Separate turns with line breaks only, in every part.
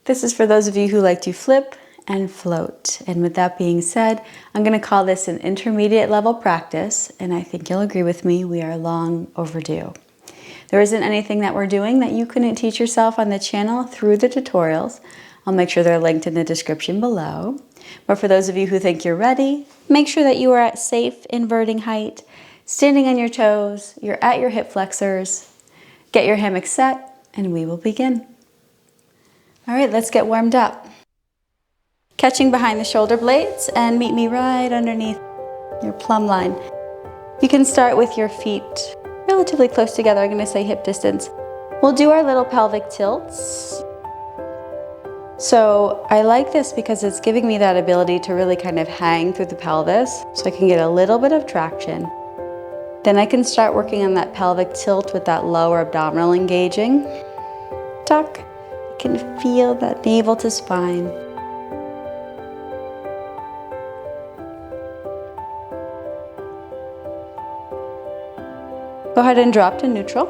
This is for those of you who like to flip and float. And with that being said, I'm going to call this an intermediate level practice, and I think you'll agree with me, we are long overdue. There isn't anything that we're doing that you couldn't teach yourself on the channel through the tutorials. I'll make sure they're linked in the description below. But for those of you who think you're ready, make sure that you are at safe inverting height, standing on your toes, you're at your hip flexors. Get your hammock set, and we will begin. All right, let's get warmed up. Catching behind the shoulder blades and meet me right underneath your plumb line. You can start with your feet relatively close together. I'm going to say hip distance. We'll do our little pelvic tilts. So I like this because it's giving me that ability to really kind of hang through the pelvis so I can get a little bit of traction. Then I can start working on that pelvic tilt with that lower abdominal engaging. Tuck. You can feel that navel to spine. Go ahead and drop to neutral.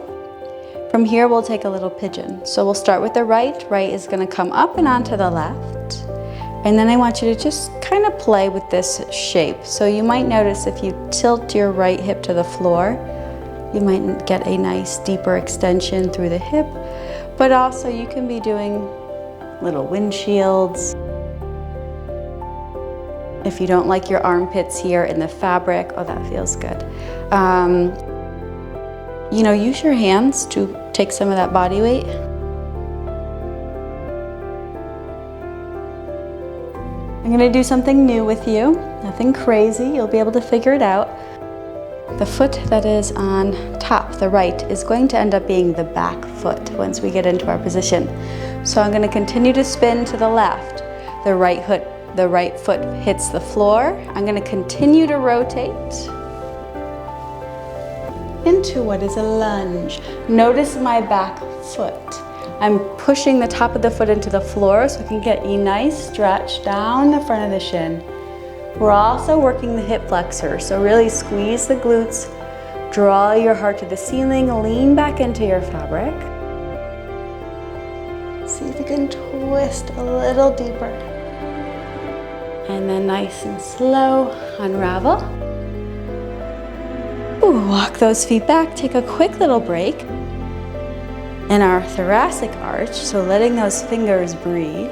From here, we'll take a little pigeon. So we'll start with the right. Right is going to come up and onto the left. And then I want you to just kind of play with this shape. So you might notice if you tilt your right hip to the floor, you might get a nice deeper extension through the hip. But also you can be doing little windshields. If you don't like your armpits here in the fabric, oh, that feels good. You know, use your hands to take some of that body weight. I'm gonna do something new with you, nothing crazy, you'll be able to figure it out. The foot that is on top, the right, is going to end up being the back foot once we get into our position. So I'm gonna continue to spin to the left. The right foot hits the floor. I'm gonna continue to rotate into what is a lunge. Notice my back foot. I'm pushing the top of the foot into the floor so I can get a nice stretch down the front of the shin. We're also working the hip flexor, so really squeeze the glutes, draw your heart to the ceiling, lean back into your fabric. See if you can twist a little deeper. And then nice and slow, unravel. Ooh, walk those feet back, take a quick little break. In our thoracic arch, so letting those fingers breathe.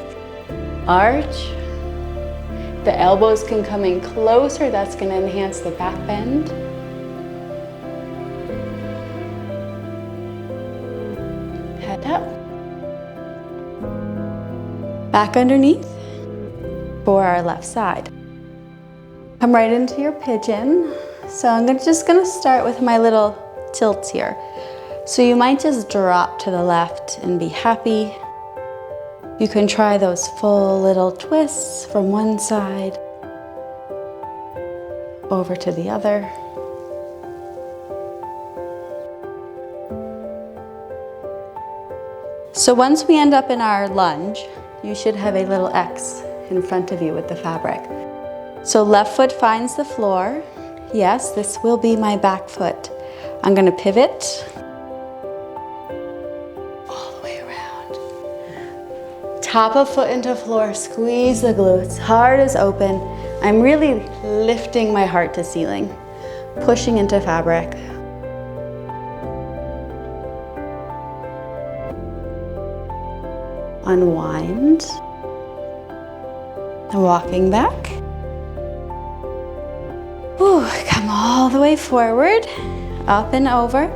Arch. The elbows can come in closer, that's going to enhance the back bend. Head up. Back underneath for our left side. Come right into your pigeon. So I'm just going to start with my little tilts here. So you might just drop to the left and be happy. You can try those full little twists from one side over to the other. So once we end up in our lunge, you should have a little X in front of you with the fabric. So left foot finds the floor. Yes, this will be my back foot. I'm going to pivot. Top of foot into floor, squeeze the glutes, heart is open. I'm really lifting my heart to ceiling, pushing into fabric. Unwind. And walking back. Ooh, come all the way forward, up and over.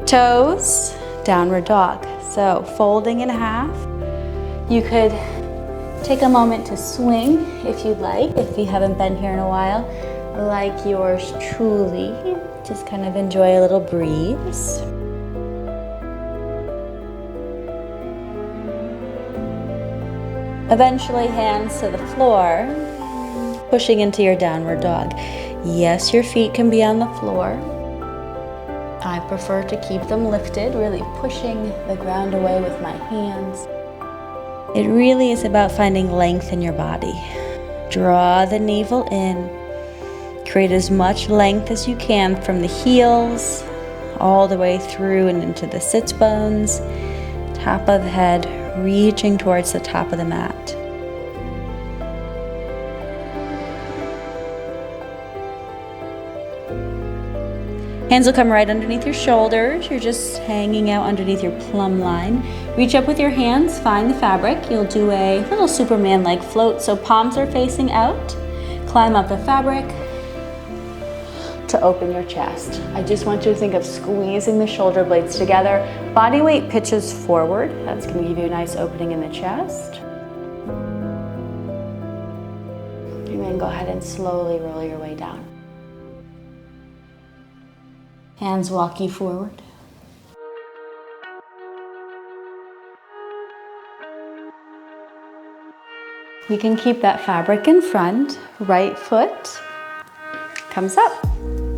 Toes, downward dog. So folding in half. You could take a moment to swing if you'd like, if you haven't been here in a while, like yours truly. Just kind of enjoy a little breeze. Eventually hands to the floor, pushing into your downward dog. Yes, your feet can be on the floor. I prefer to keep them lifted, really pushing the ground away with my hands. It really is about finding length in your body. Draw the navel in. Create as much length as you can from the heels all the way through and into the sits bones, top of the head, reaching towards the top of the mat. Hands will come right underneath your shoulders. You're just hanging out underneath your plumb line. Reach up with your hands, find the fabric. You'll do a little Superman-like float, so palms are facing out. Climb up the fabric to open your chest. I just want you to think of squeezing the shoulder blades together. Body weight pitches forward. That's going to give you a nice opening in the chest. And then go ahead and slowly roll your way down. Hands walk you forward. You can keep that fabric in front. Right foot comes up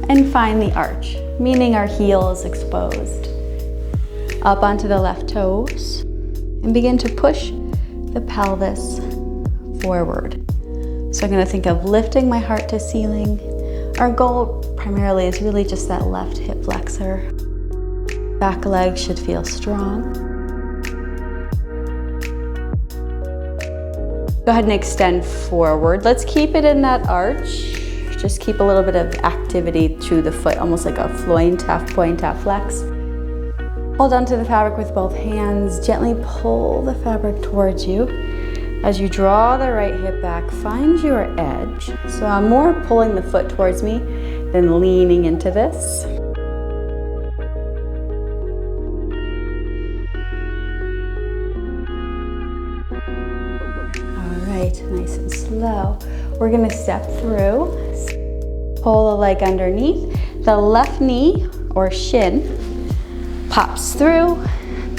and find the arch, meaning our heel is exposed. Up onto the left toes and begin to push the pelvis forward. So I'm going to think of lifting my heart to ceiling. Our goal primarily is really just that left hip flexor. Back leg should feel strong. Go ahead and extend forward. Let's keep it in that arch. Just keep a little bit of activity through the foot, almost like a point, half flex. Hold onto the fabric with both hands. Gently pull the fabric towards you. As you draw the right hip back, find your edge. So I'm more pulling the foot towards me than leaning into this. All right, nice and slow. We're gonna step through, pull the leg underneath. The left knee or shin pops through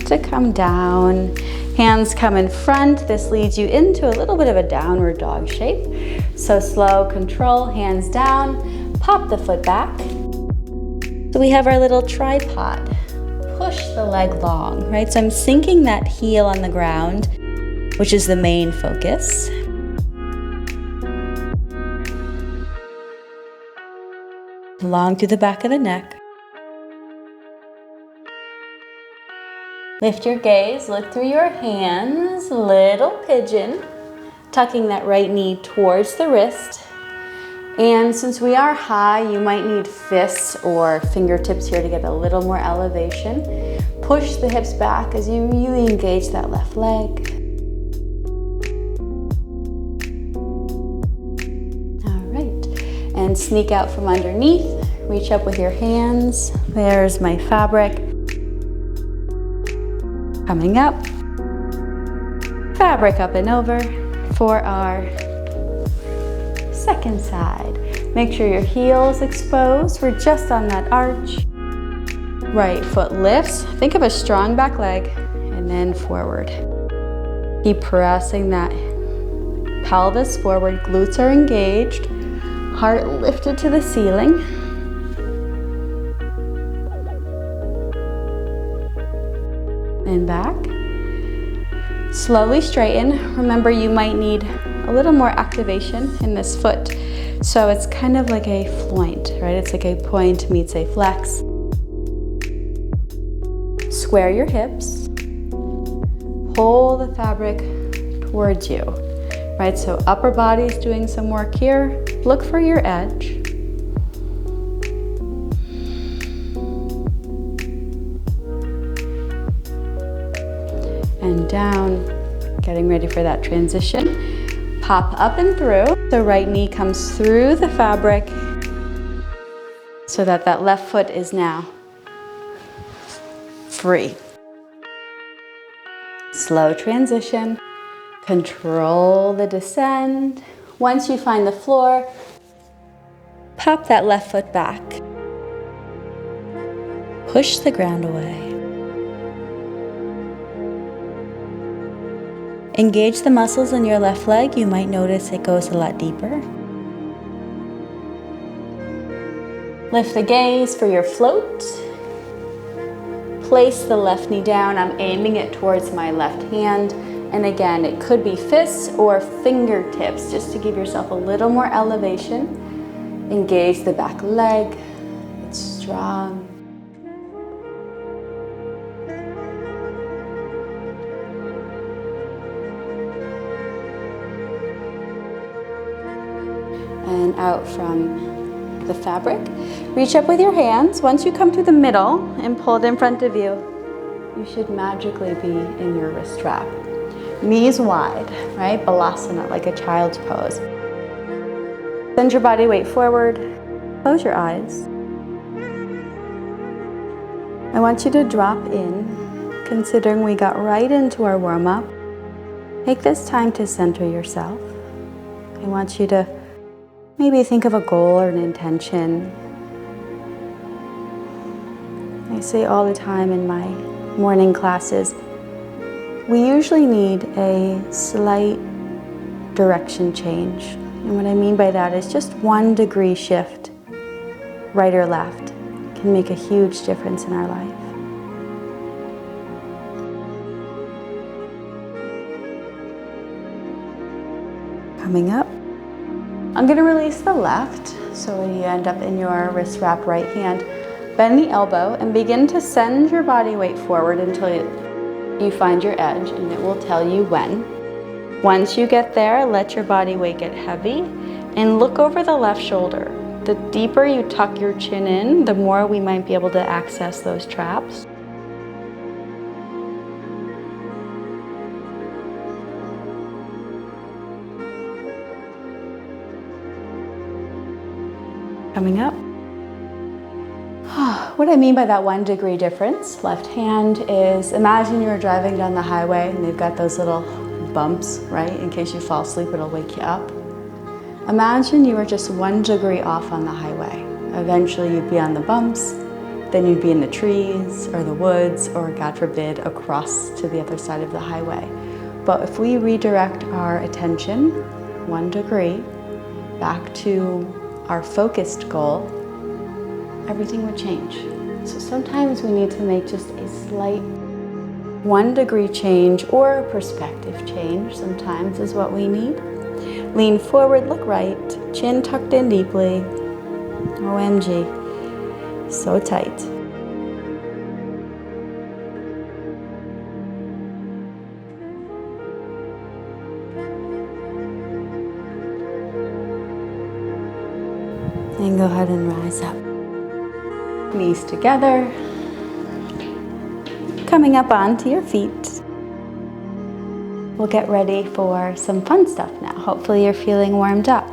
to come down. Hands come in front. This leads you into a little bit of a downward dog shape. So slow, control, hands down, pop the foot back. So we have our little tripod. Push the leg long, right? So I'm sinking that heel on the ground, which is the main focus. Long through the back of the neck. Lift your gaze, look through your hands, little pigeon, tucking that right knee towards the wrist. And since we are high, you might need fists or fingertips here to get a little more elevation. Push the hips back as you really engage that left leg. All right, and sneak out from underneath. Reach up with your hands. There's my fabric. Coming up, fabric up and over for our second side. Make sure your heel is exposed. We're just on that arch. Right foot lifts. Think of a strong back leg and then forward. Keep pressing that pelvis forward. Glutes are engaged. Heart lifted to the ceiling. And back. Slowly straighten. Remember, you might need a little more activation in this foot. So it's kind of like a floint, right? It's like a point meets a flex. Square your hips. Pull the fabric towards you, right? So upper body's doing some work here. Look for your edge. And down, getting ready for that transition. Pop up and through. The right knee comes through the fabric so that that left foot is now free. Slow transition. Control the descend. Once you find the floor, pop that left foot back. Push the ground away. Engage the muscles in your left leg. You might notice it goes a lot deeper. Lift the gaze for your float. Place the left knee down. I'm aiming it towards my left hand. And again, it could be fists or fingertips, just to give yourself a little more elevation. Engage the back leg. It's strong. and out from the fabric. Reach up with your hands. Once you come to the middle and pull it in front of you, you should magically be in your wrist wrap. Knees wide, right? Balasana, like a child's pose. Send your body weight forward. Close your eyes. I want you to drop in, considering we got right into our warm-up. Take this time to center yourself. I want you to maybe think of a goal or an intention. I say all the time in my morning classes, we usually need a slight direction change. And what I mean by that is just 1 degree shift, right or left, can make a huge difference in our life. Coming up, I'm going to release the left, so you end up in your wrist wrap right hand. Bend the elbow and begin to send your body weight forward until you find your edge, and it will tell you when. Once you get there, let your body weight get heavy and look over the left shoulder. The deeper you tuck your chin in, the more we might be able to access those traps. Coming up. What I mean by that 1 degree difference, left hand, is imagine you're driving down the highway and they've got those little bumps, right? In case you fall asleep, it'll wake you up. Imagine you were just 1 degree off on the highway. Eventually you'd be on the bumps, then you'd be in the trees or the woods, or God forbid, across to the other side of the highway. But if we redirect our attention 1 degree back to our focused goal, everything would change. So sometimes we need to make just a slight 1 degree change, or a perspective change sometimes is what we need. Lean forward, look right, chin tucked in deeply. OMG, so tight. And go ahead and rise up. Knees together. Coming up onto your feet. We'll get ready for some fun stuff now. Hopefully you're feeling warmed up.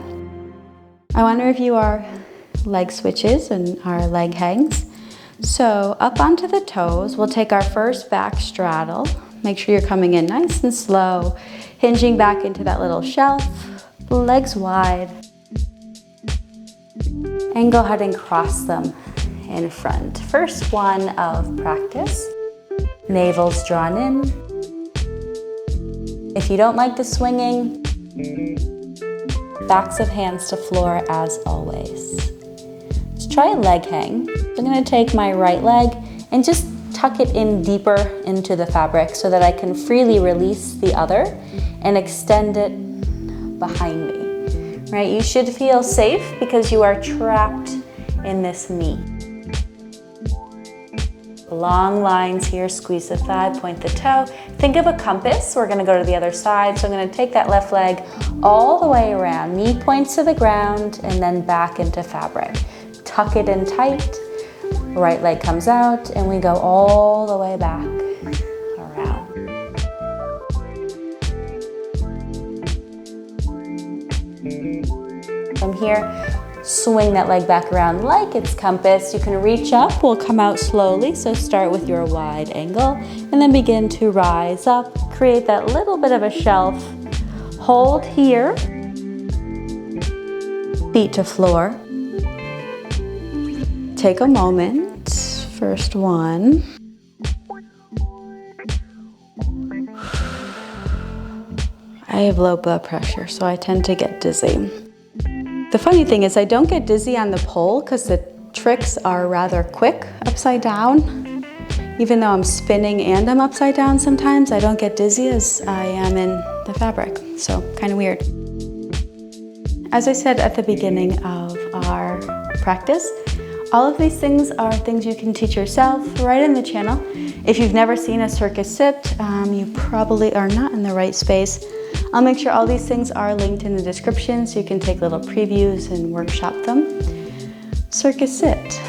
I wonder if you are leg switches and our leg hangs. So up onto the toes, we'll take our first back straddle. Make sure you're coming in nice and slow, hinging back into that little shelf, legs wide. And go ahead and cross them in front. First one of practice. Navel's drawn in. If you don't like the swinging, backs of hands to floor as always. Let's try a leg hang. I'm gonna take my right leg and just tuck it in deeper into the fabric so that I can freely release the other and extend it behind me, right? You should feel safe because you are trapped in this knee. Long lines here, squeeze the thigh, point the toe. Think of a compass. We're gonna go to the other side. So I'm gonna take that left leg all the way around. Knee points to the ground and then back into fabric. Tuck it in tight. Right leg comes out and we go all the way back around. From here, swing that leg back around like it's compass. You can reach up, we'll come out slowly. So start with your wide angle and then begin to rise up. Create that little bit of a shelf. Hold here. Feet to floor. Take a moment. First one. I have low blood pressure, so I tend to get dizzy. The funny thing is I don't get dizzy on the pole because the tricks are rather quick upside down. Even though I'm spinning and I'm upside down sometimes, I don't get dizzy as I am in the fabric. So kind of weird. As I said at the beginning of our practice, all of these things are things you can teach yourself right in the channel. If you've never seen a circus sit, you probably are not in the right space. I'll make sure all these things are linked in the description so you can take little previews and workshop them. Circus sit.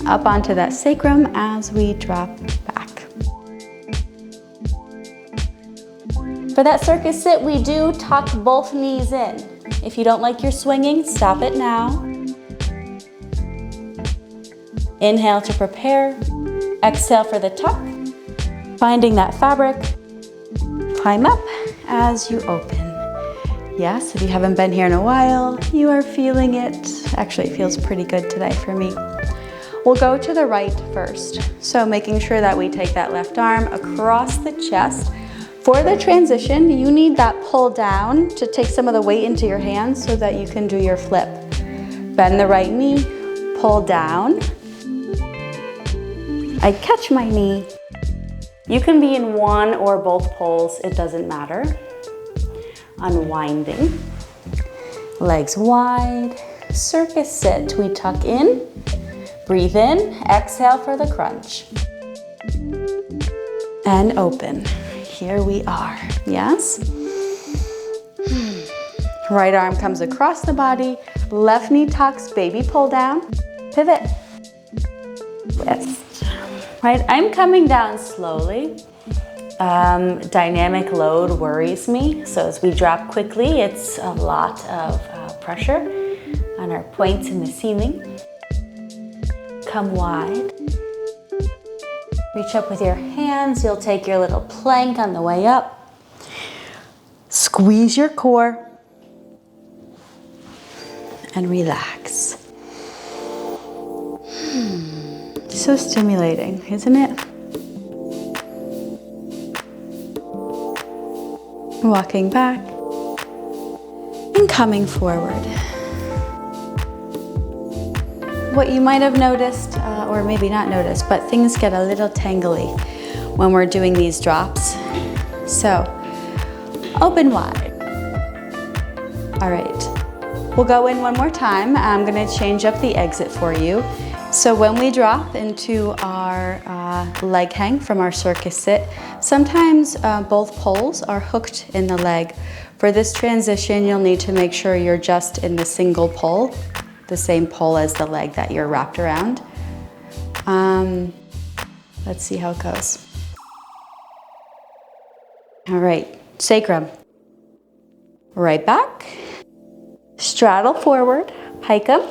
Up onto that sacrum as we drop back. For that circus sit, we do tuck both knees in. If you don't like your swinging, stop it now. Inhale to prepare. Exhale for the tuck. Finding that fabric. Climb up as you open. Yes, if you haven't been here in a while, you are feeling it. Actually, it feels pretty good today for me. We'll go to the right first. So making sure that we take that left arm across the chest. For the transition, you need that pull down to take some of the weight into your hands so that you can do your flip. Bend the right knee, pull down. I catch my knee. You can be in one or both pulls, it doesn't matter. Unwinding. Legs wide. Circus sit. We tuck in. Breathe in. Exhale for the crunch. And open. Here we are. Yes? Right arm comes across the body. Left knee tucks. Baby pull down. Pivot. Twist. Right, I'm coming down slowly. Dynamic load worries me. So as we drop quickly, it's a lot of pressure on our points in the ceiling. Come wide. Reach up with your hands. You'll take your little plank on the way up. Squeeze your core. And relax. So stimulating, isn't it? Walking back and coming forward. What you might have noticed, or maybe not noticed, but things get a little tangly when we're doing these drops. So, open wide. All right, we'll go in one more time. I'm gonna change up the exit for you. So when we drop into our leg hang from our circus sit, sometimes both poles are hooked in the leg. For this transition, you'll need to make sure you're just in the single pole, the same pole as the leg that you're wrapped around. Let's see how it goes. All right, sacrum. Right back. Straddle forward, pike up.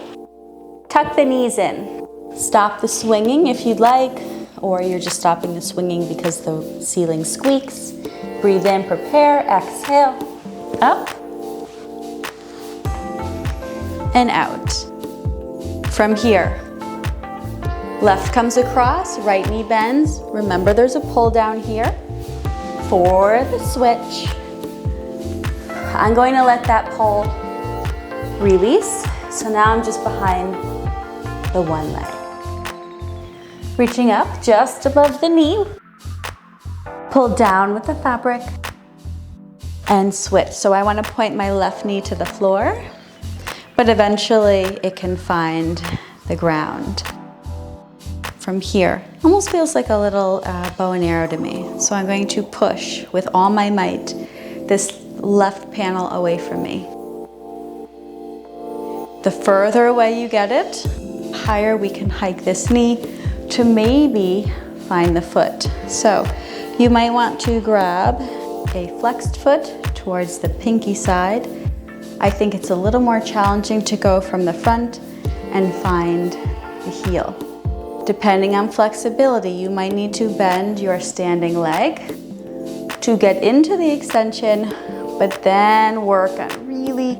Tuck the knees in. Stop the swinging if you'd like, or you're just stopping the swinging because the ceiling squeaks. Breathe in, prepare, exhale, up, and out. From here, left comes across, right knee bends. Remember there's a pull down here. For the switch, I'm going to let that pull release. So now I'm just behind the one leg. Reaching up just above the knee. Pull down with the fabric and switch. So I want to point my left knee to the floor, but eventually it can find the ground. From here, almost feels like a little bow and arrow to me. So I'm going to push with all my might this left panel away from me. The further away you get it, higher we can hike this knee to maybe find the foot. So you might want to grab a flexed foot towards the pinky side. I think it's a little more challenging to go from the front and find the heel. Depending on flexibility, you might need to bend your standing leg to get into the extension, but then work on really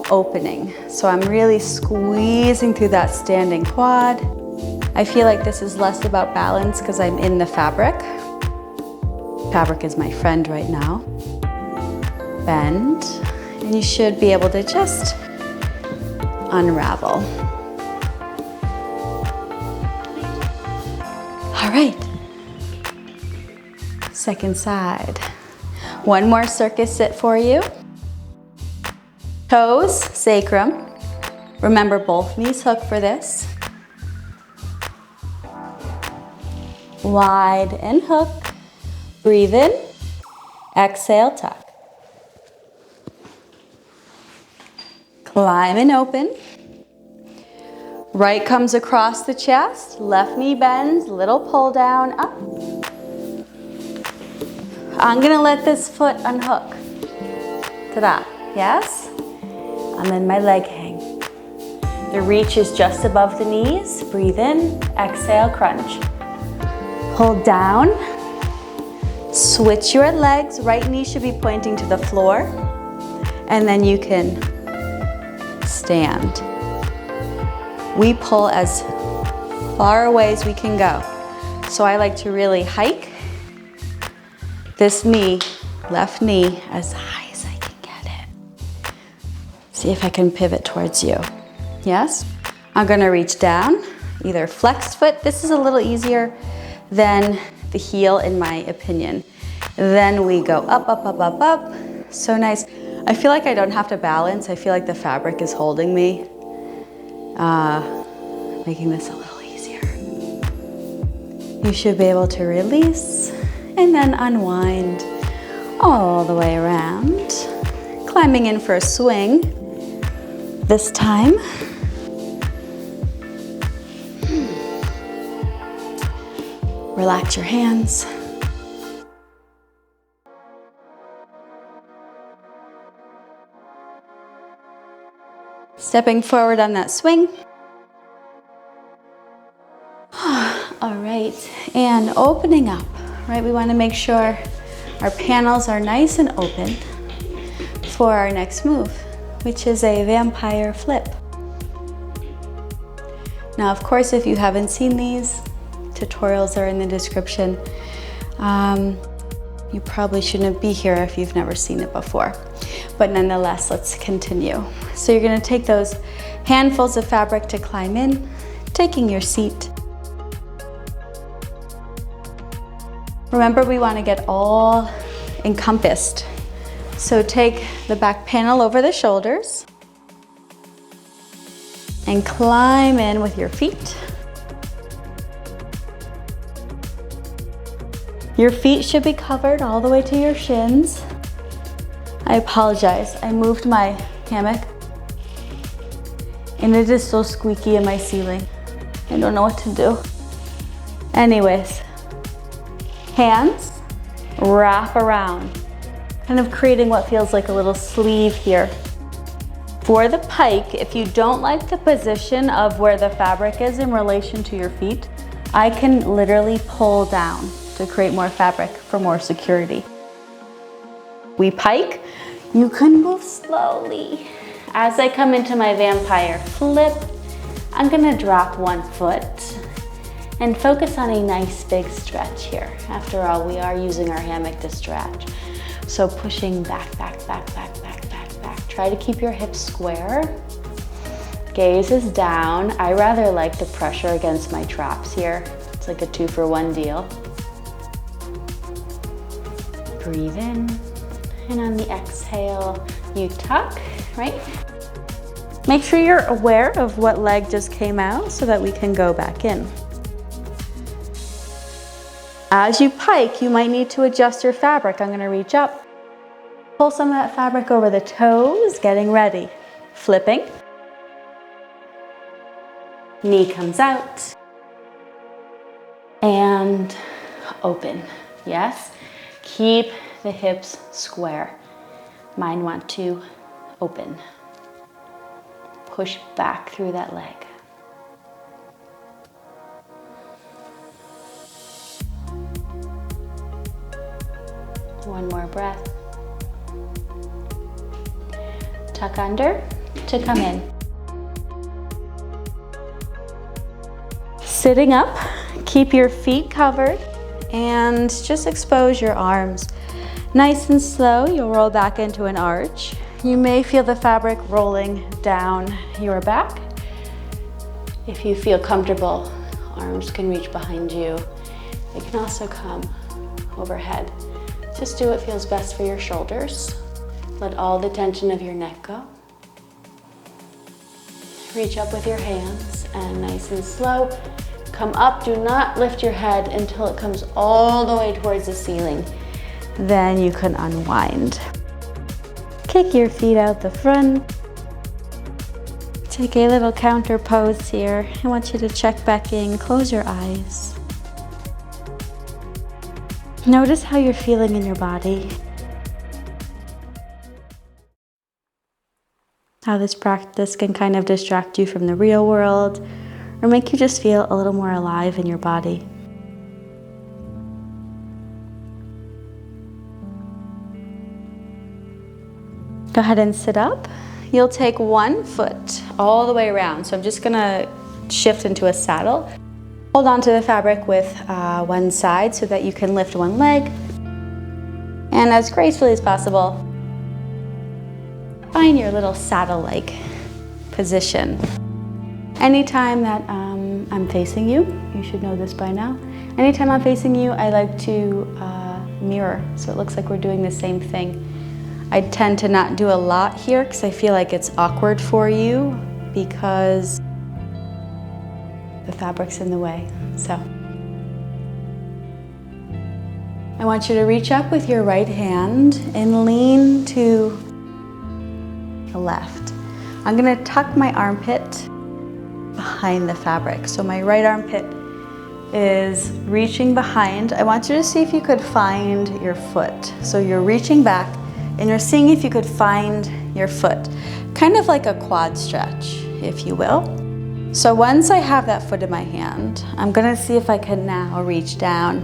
opening. So I'm really squeezing through that standing quad. I feel like this is less about balance because I'm in the fabric. Fabric is my friend right now. Bend, and you should be able to just unravel. All right, second side. One more circus sit for you. Toes, sacrum. Remember both knees hook for this. Wide and hook. Breathe in. Exhale, tuck. Climb and open. Right comes across the chest, left knee bends, little pull down, up. I'm gonna let this foot unhook. Ta-da, yes? And then my leg hang. The reach is just above the knees. Breathe in, exhale, crunch. Pull down. Switch your legs. Right knee should be pointing to the floor. And then you can stand. We pull as far away as we can go. So I like to really hike this knee, left knee, as high as I can get it. See if I can pivot towards you. Yes? I'm gonna reach down, either flexed foot. This is a little easier than the heel in my opinion. Then we go up, up, up, up, up. So nice. I feel like I don't have to balance. I feel like the fabric is holding me, making this a little easier. You should be able to release and then unwind all the way around. Climbing in for a swing. This time, relax your hands. Stepping forward on that swing. All right, and opening up, right? We want to make sure our panels are nice and open for our next move, which is a vampire flip. Now, of course, if you haven't seen these, tutorials are in the description. You probably shouldn't be here if you've never seen it before. But nonetheless, let's continue. So you're gonna take those handfuls of fabric to climb in, taking your seat. Remember, we wanna get all encompassed. So take the back panel over the shoulders and climb in with your feet. Your feet should be covered all the way to your shins. I apologize, I moved my hammock and it is so squeaky in my ceiling. I don't know what to do. Anyways, hands wrap around, kind of creating what feels like a little sleeve here. For the pike, if you don't like the position of where the fabric is in relation to your feet, I can literally pull down to create more fabric for more security. We pike, you can move slowly. As I come into my vampire flip, I'm gonna drop one foot and focus on a nice big stretch here. After all, we are using our hammock to stretch. So pushing back, back, back, back, back, back, back. Try to keep your hips square. Gaze is down. I rather like the pressure against my traps here. It's like a 2-for-1 deal. Breathe in, and on the exhale, you tuck, right? Make sure you're aware of what leg just came out so that we can go back in. As you pike, you might need to adjust your fabric. I'm gonna reach up, pull some of that fabric over the toes, getting ready. Flipping. Knee comes out. And open, yes? Keep the hips square. Mine want to open. Push back through that leg. One more breath. Tuck under to come in. Sitting up, keep your feet covered and just expose your arms. Nice and slow, you'll roll back into an arch. You may feel the fabric rolling down your back. If you feel comfortable, arms can reach behind you. They can also come overhead. Just do what feels best for your shoulders. Let all the tension of your neck go. Reach up with your hands and nice and slow, come up. Do not lift your head until it comes all the way towards the ceiling. Then you can unwind. Kick your feet out the front. Take a little counter pose here. I want you to check back in, close your eyes. Notice how you're feeling in your body. How this practice can kind of distract you from the real world or make you just feel a little more alive in your body. Go ahead and sit up. You'll take one foot all the way around. So I'm just gonna shift into a saddle. Hold on to the fabric with one side so that you can lift one leg. And as gracefully as possible, find your little saddle-like position. Anytime that I'm facing you, you should know this by now. Anytime I'm facing you, I like to mirror, so it looks like we're doing the same thing. I tend to not do a lot here because I feel like it's awkward for you because the fabric's in the way. So I want you to reach up with your right hand and lean to the left. I'm gonna tuck my armpit behind the fabric. So my right armpit is reaching behind. I want you to see if you could find your foot. So you're reaching back and you're seeing if you could find your foot, kind of like a quad stretch, if you will. So once I have that foot in my hand, I'm gonna see if I can now reach down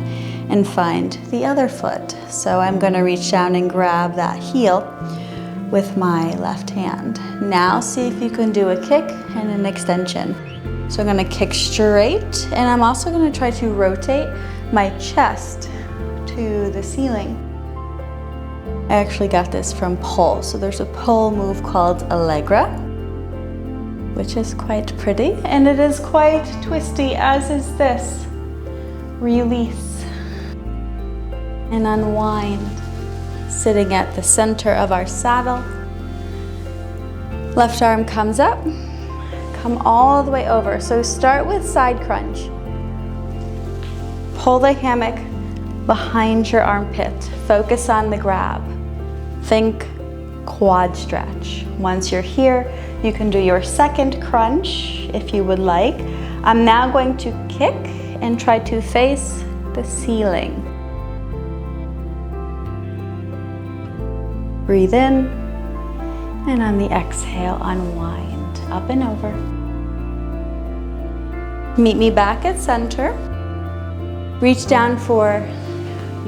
and find the other foot. So I'm gonna reach down and grab that heel with my left hand. Now see if you can do a kick and an extension. So I'm gonna kick straight, and I'm also gonna try to rotate my chest to the ceiling. I actually got this from pole. So there's a pole move called Allegra, which is quite pretty, and it is quite twisty, as is this. Release and unwind, sitting at the center of our saddle. Left arm comes up, come all the way over. So start with side crunch. Pull the hammock behind your armpit. Focus on the grab. Think quad stretch. Once you're here, you can do your second crunch if you would like. I'm now going to kick and try to face the ceiling. Breathe in, and on the exhale, unwind, up and over. Meet me back at center. Reach down for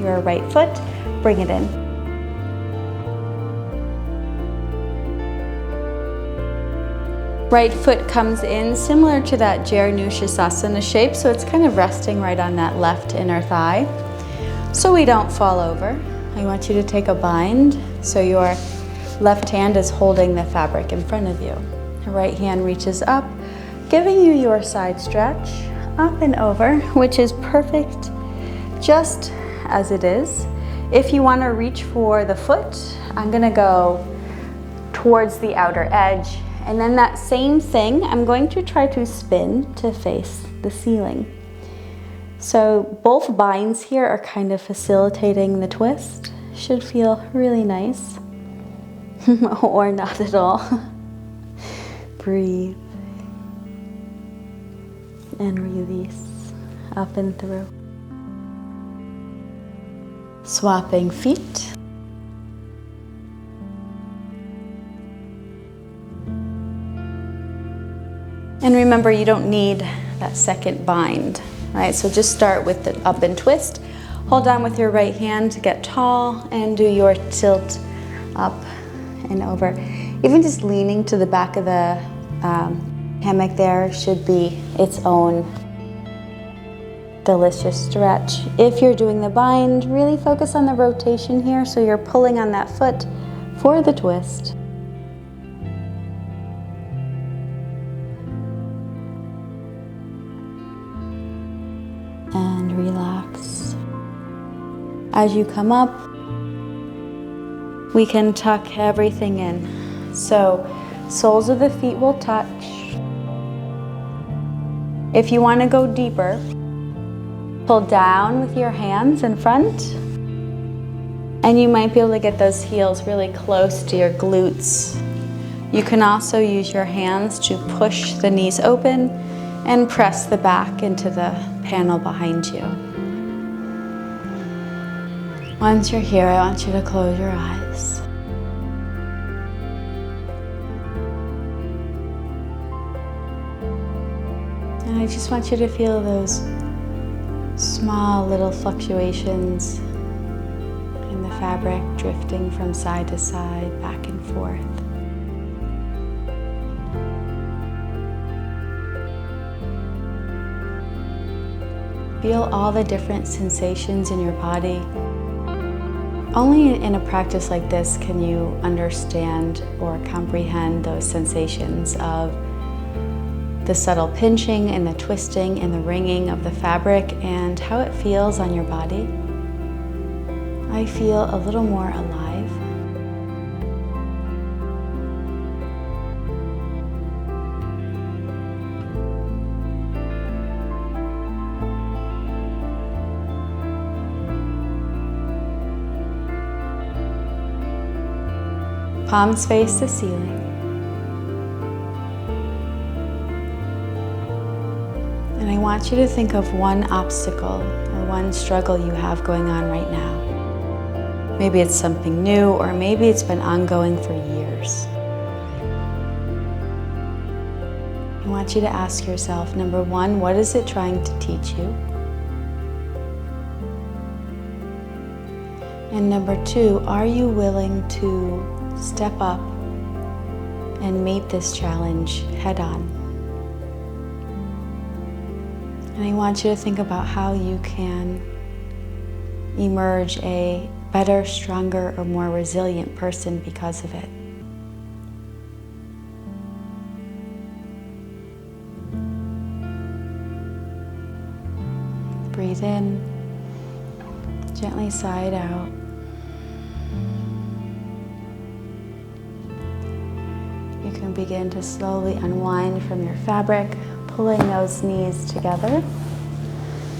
your right foot, bring it in. Right foot comes in similar to that Jayanushasana shape, so it's kind of resting right on that left inner thigh. So we don't fall over, I want you to take a bind, so your left hand is holding the fabric in front of you. The right hand reaches up, giving you your side stretch, up and over, which is perfect just as it is. If you want to reach for the foot, I'm gonna go towards the outer edge. And then that same thing, I'm going to try to spin to face the ceiling. So both binds here are kind of facilitating the twist. Should feel really nice, or not at all. Breathe and release, up and through. Swapping feet. And remember, you don't need that second bind, right? So just start with the up and twist. Hold on with your right hand to get tall and do your tilt up and over. Even just leaning to the back of the hammock there should be its own delicious stretch. If you're doing the bind, really focus on the rotation here, so you're pulling on that foot for the twist. And relax. As you come up, we can tuck everything in. So soles of the feet will touch. If you want to go deeper, pull down with your hands in front, and you might be able to get those heels really close to your glutes You can also use your hands to push the knees open and press the back into the panel behind you. Once you're here, I want you to close your eyes. And I just want you to feel those small little fluctuations in the fabric, drifting from side to side, back and forth. Feel all the different sensations in your body. Only in a practice like this can you understand or comprehend those sensations of the subtle pinching and the twisting and the wringing of the fabric and how it feels on your body. I feel a little more alive. Palms face the ceiling. And I want you to think of one obstacle or one struggle you have going on right now. Maybe it's something new, or maybe it's been ongoing for years. I want you to ask yourself, number one, what is it trying to teach you? And number two, are you willing to step up and meet this challenge head on? And I want you to think about how you can emerge a better, stronger, or more resilient person because of it. Breathe in, gently sigh it out. You can begin to slowly unwind from your fabric, pulling those knees together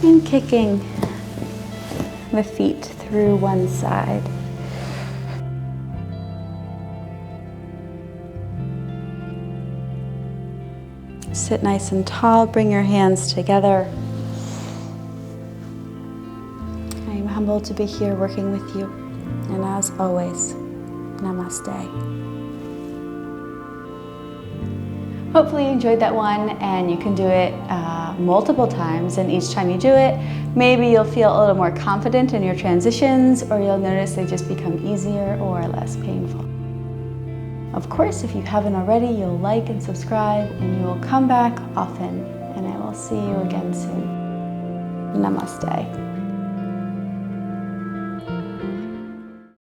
and kicking the feet through one side. Sit nice and tall, bring your hands together. I am humbled to be here working with you, and as always, Namaste. Hopefully you enjoyed that one, and you can do it multiple times, and each time you do it, maybe you'll feel a little more confident in your transitions, or you'll notice they just become easier or less painful. Of course, if you haven't already, you'll like and subscribe, and you will come back often, and I will see you again soon. Namaste.